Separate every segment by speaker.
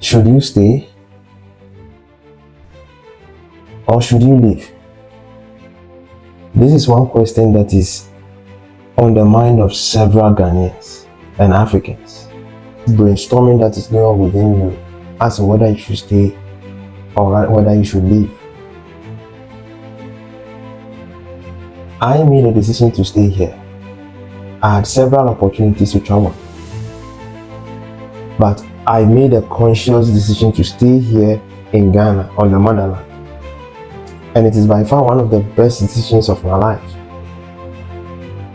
Speaker 1: Should you stay or should you leave? This is one question that is on the mind of several Ghanaians and Africans. Brainstorming that is going on within you as to whether you should stay or whether you should leave. I made a decision to stay here. I had several opportunities to travel, but I made a conscious decision to stay here in Ghana, on the motherland. And it is by far one of the best decisions of my life.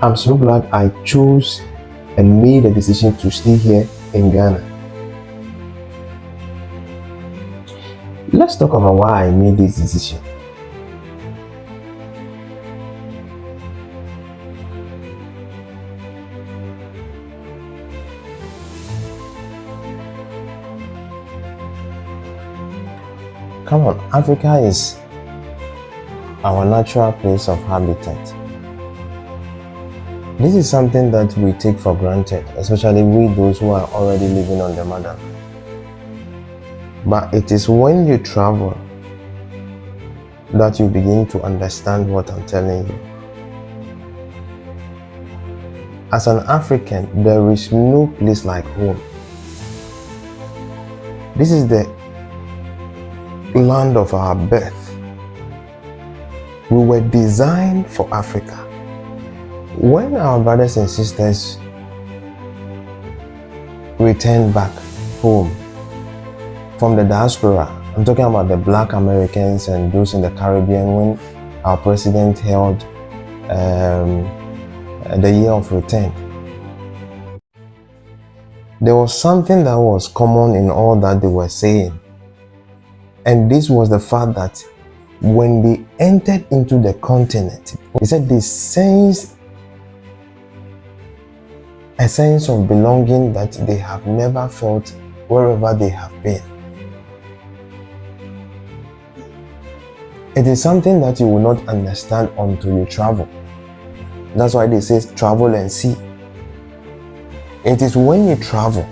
Speaker 1: I'm so glad I chose and made a decision to stay here in Ghana. Let's talk about why I made this decision. Come on, Africa is our natural place of habitat. This is something that we take for granted, especially we those who are already living on the motherland. But it is when you travel that you begin to understand what I'm telling you. As an African, there is no place like home. This is the land of our birth. We were designed for Africa. When our brothers and sisters returned back home from the diaspora, I'm talking about the Black Americans and those in the Caribbean, when our president held the year of return, there was something that was common in all that they were saying. And this was the fact that when they entered into the continent, they said they sensed a sense of belonging that they have never felt wherever they have been. It is something that you will not understand until you travel. That's why they say travel and see. It is when you travel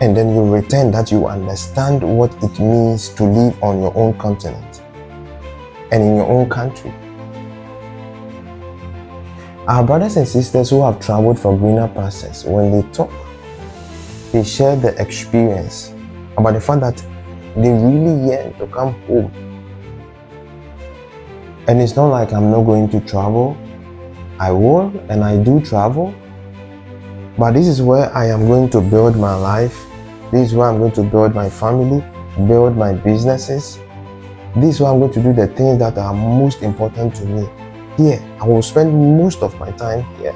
Speaker 1: and then you return that you understand what it means to live on your own continent and in your own country. Our brothers and sisters who have traveled for greener pastures, when they talk, they share the experience about the fact that they really yearn to come home. And it's not like I'm not going to travel. I will, and I do travel. But this is where I am going to build my life. This is where I'm going to build my family, build my businesses. This is where I'm going to do the things that are most important to me. Here, I will spend most of my time here,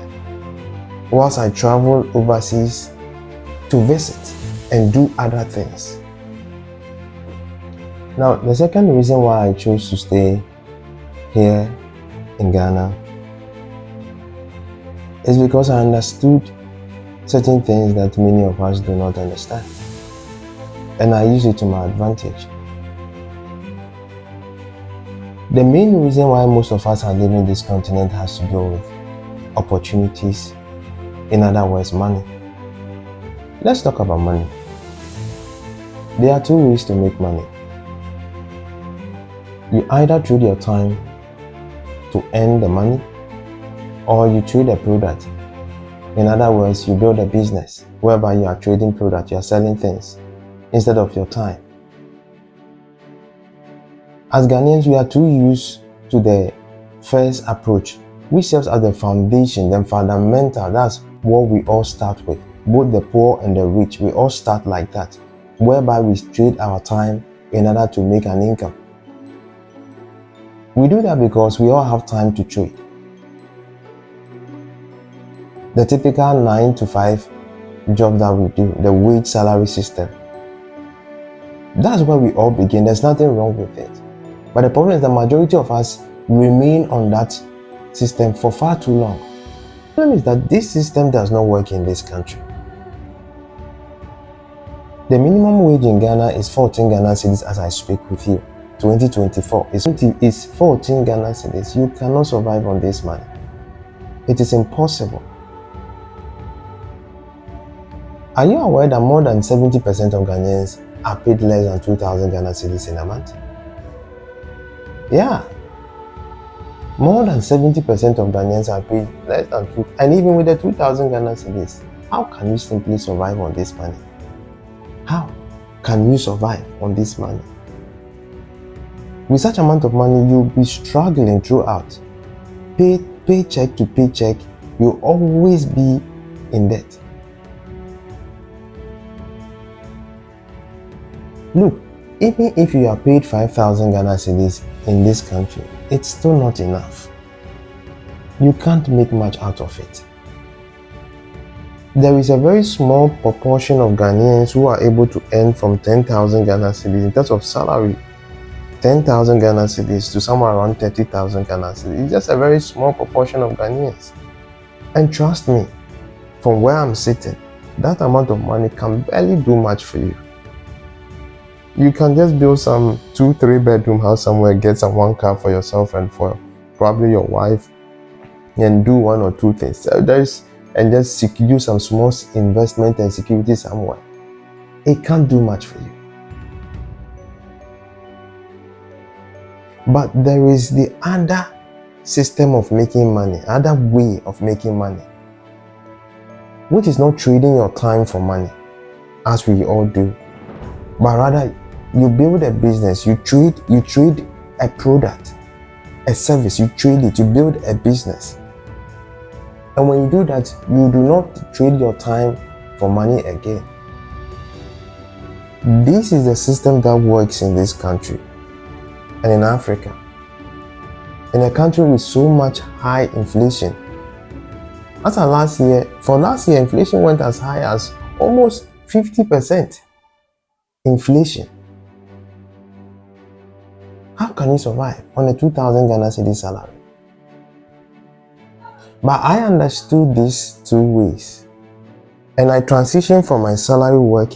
Speaker 1: whilst I travel overseas to visit and do other things. Now, the second reason why I chose to stay here in Ghana is because I understood certain things that many of us do not understand, and I use it to my advantage. The main reason why most of us are leaving this continent has to do with opportunities, in other words, money. Let's talk about money. There are two ways to make money. You either trade your time to earn the money, or you trade a product. In other words, you build a business whereby you are trading product, you are selling things instead of your time. As Ghanaians, we are too used to the first approach, which serves as the foundation, the fundamental. That's what we all start with. Both the poor and the rich, we all start like that, whereby we trade our time in order to make an income. We do that because we all have time to trade. The typical 9 to 5 job that we do, the wage salary system, that's where we all begin. There's nothing wrong with it. But the problem is the majority of us remain on that system for far too long. The problem is that this system does not work in this country. The minimum wage in Ghana is 14 Ghana cedis as I speak with you. 2024 is 14 Ghana cedis. You cannot survive on this money. It is impossible. Are you aware that more than 70% of Ghanaians are paid less than 2,000 Ghana cedis in a month. Yeah. More than 70% of Ghanaians are paid less than 2, and even with the 2,000 Ghana cedis, how can you simply survive on this money? How can you survive on this money? With such amount of money, you'll be struggling throughout. Paycheck to paycheck, you'll always be in debt. Look, even if you are paid 5,000 Ghana cedis in this country, it's still not enough. You can't make much out of it. There is a very small proportion of Ghanaians who are able to earn from 10,000 Ghana cedis in terms of salary. 10,000 Ghana cedis to somewhere around 30,000 Ghana cedis. It's just a very small proportion of Ghanaians. And trust me, from where I'm sitting, that amount of money can barely do much for you. You can just build some 2-3 bedroom house somewhere, get some 1 car for yourself and for probably your wife, and do 1 or 2 things. And just secure some small investment and security somewhere. It can't do much for you. But there is the other system of making money, other way of making money, which is not trading your time for money, as we all do, but rather you build a business, you trade a product, a service, you trade it, you build a business. And when you do that, you do not trade your time for money again. This is the system that works in this country and in Africa. In a country with so much high inflation. As of last year, inflation went as high as almost 50%. Inflation. How can you survive on a 2,000 Ghana cedi salary? But I understood these 2 ways, and I transitioned from my salary work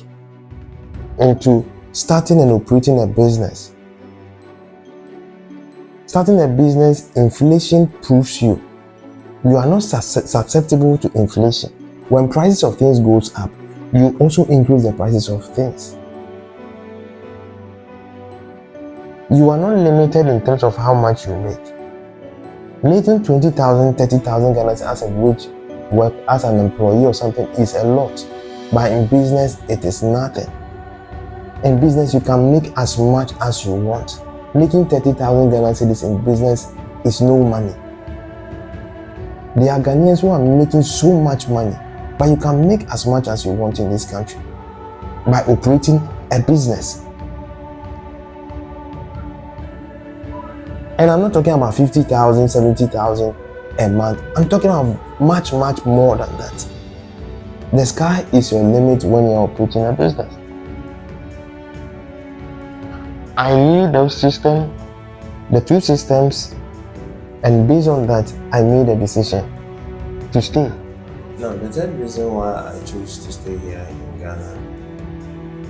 Speaker 1: into starting and operating a business. Starting a business, inflation proves you are not susceptible to inflation. When prices of things goes up, you also increase the prices of things. You are not limited in terms of how much you make. Making 20,000, 30,000 Ghana as a wage work as an employee or something is a lot, but in business it is nothing. In business you can make as much as you want. Making 30,000 Ghana cedis in business is no money. There are Ghanaians who are making so much money, but you can make as much as you want in this country by operating a business. And I'm not talking about 50,000, 70,000 a month. I'm talking about much, much more than that. The sky is your limit when you're operating a business. I knew those systems, the 2 systems, and based on that, I made a decision to stay. Now, the third reason why I chose to stay here in Ghana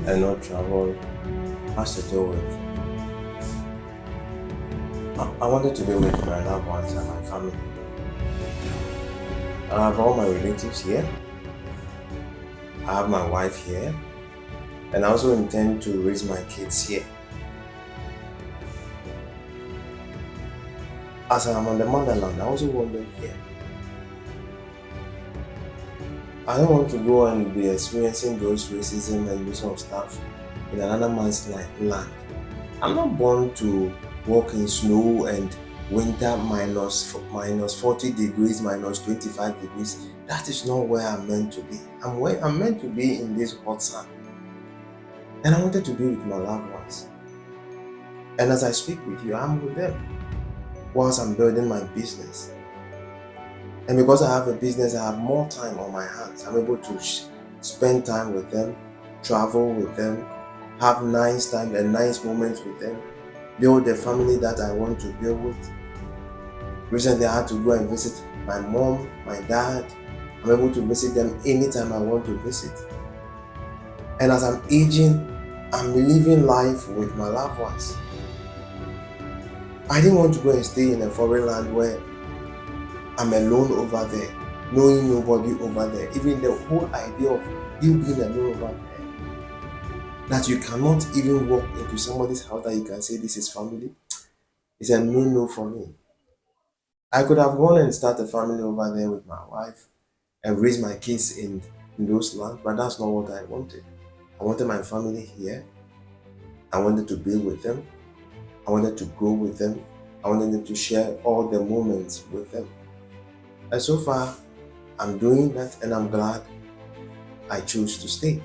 Speaker 1: and not travel has to do with I wanted to be with my loved ones and my family. I have all my relatives here. I have my wife here. And I also intend to raise my kids here. As I am on the motherland, I also want them here. I don't want to go and be experiencing those racism and this sort of stuff in another man's land. I'm not born to walk in snow and winter minus 40 degrees, minus 25 degrees. That is not where I'm meant to be. I'm meant to be in this hot sun. And I wanted to be with my loved ones. And as I speak with you, I'm with them whilst I'm building my business. And because I have a business, I have more time on my hands. I'm able to spend time with them, travel with them, have nice time and nice moments with them, build the family that I want to build with. Recently, I had to go and visit my mom, my dad. I'm able to visit them anytime I want to visit. And as I'm aging, I'm living life with my loved ones. I didn't want to go and stay in a foreign land where I'm alone over there, knowing nobody over there. Even the whole idea of you being alone over there that you cannot even walk into somebody's house that you can say this is family, is a no-no for me. I could have gone and start a family over there with my wife and raise my kids in those lands, but that's not what I wanted. I wanted my family here. I wanted to be with them. I wanted to grow with them. I wanted them to share all the moments with them. And so far, I'm doing that and I'm glad I chose to stay.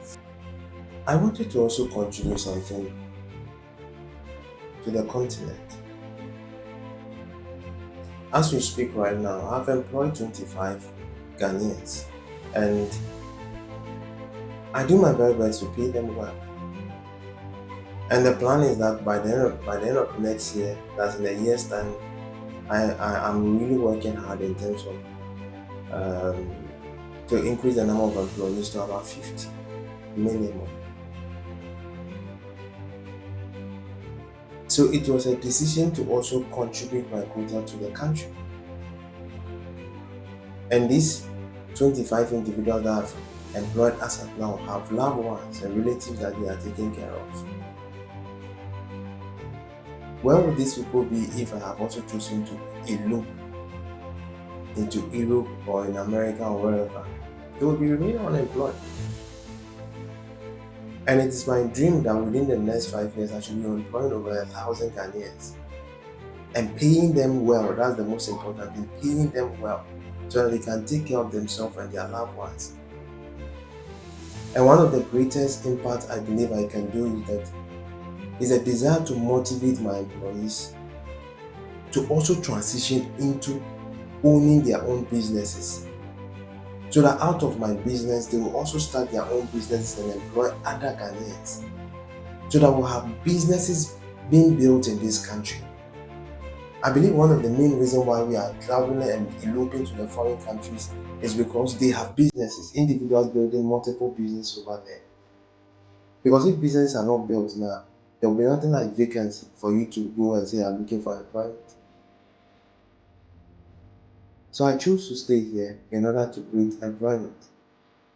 Speaker 1: I wanted to also contribute something to the continent. As we speak right now, I've employed 25 Ghanaians and I do my very best to pay them well. And the plan is that by the end of next year, that's in a year's time, I'm really working hard in terms of to increase the number of employees to about 50 minimum. So it was a decision to also contribute my quota to the country. And these 25 individuals that I've employed as of now have loved ones and relatives that they are taking care of. Where would these people be if I have also chosen to elope into Europe or in America or wherever? They will be remaining unemployed. And it is my dream that within the next 5 years I should be employing over 1,000 Ghanaians and paying them well. That's the most important thing, paying them well so that they can take care of themselves and their loved ones. And one of the greatest impacts I believe I can do is a desire to motivate my employees to also transition into owning their own businesses. So that out of my business, they will also start their own businesses and employ other Ghanaians. So that we'll have businesses being built in this country. I believe one of the main reasons why we are traveling and eloping to the foreign countries is because they have businesses, individuals building multiple businesses over there. Because if businesses are not built now, there will be nothing like vacancy for you to go and say, I'm looking for employment. So I choose to stay here in order to create employment.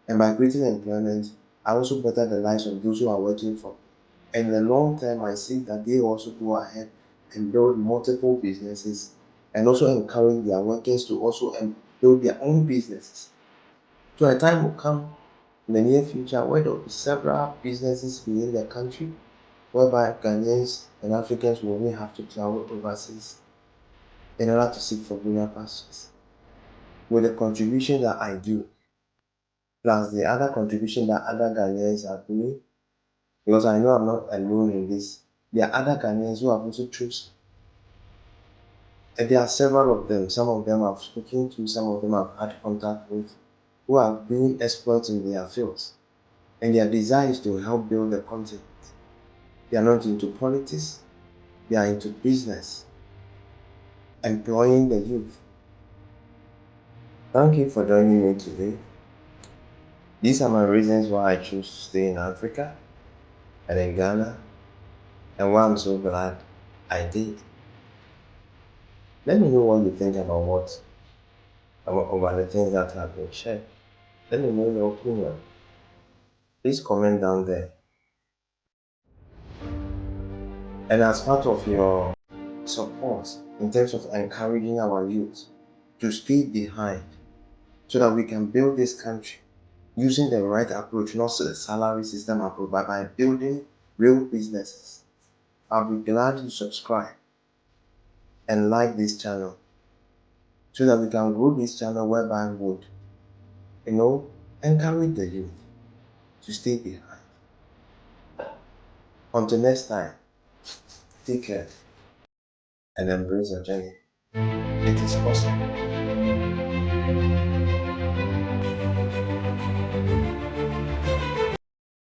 Speaker 1: And by creating employment, I also better the lives of those who are working for. And in the long term, I see that they also go ahead and build multiple businesses and also encourage their workers to also build their own businesses. So a time will come in the near future where there will be several businesses within the country whereby Ghanaians and Africans will only have to travel overseas in order to seek for greener pastures. With the contribution that I do, plus the other contribution that other Ghanaians are doing, because I know I'm not alone in this. There are other Ghanaians who have also chosen. And there are several of them. Some of them I've spoken to, some of them I've had contact with, who are being experts in their fields. And their desire is to help build the continent. They are not into politics, they are into business, employing the youth. Thank you for joining me today. These are my reasons why I chose to stay in Africa and in Ghana, and why I'm so glad I did. Let me know what you think about the things that have been shared. Let me know your opinion. Please comment down there. And as part of your support in terms of encouraging our youth to stay behind so that we can build this country using the right approach, not the salary system approach, but by building real businesses, I'll be glad you subscribe and like this channel so that we can grow this channel whereby we would, encourage the youth to stay behind. Until next time, take care and embrace your journey. It is possible.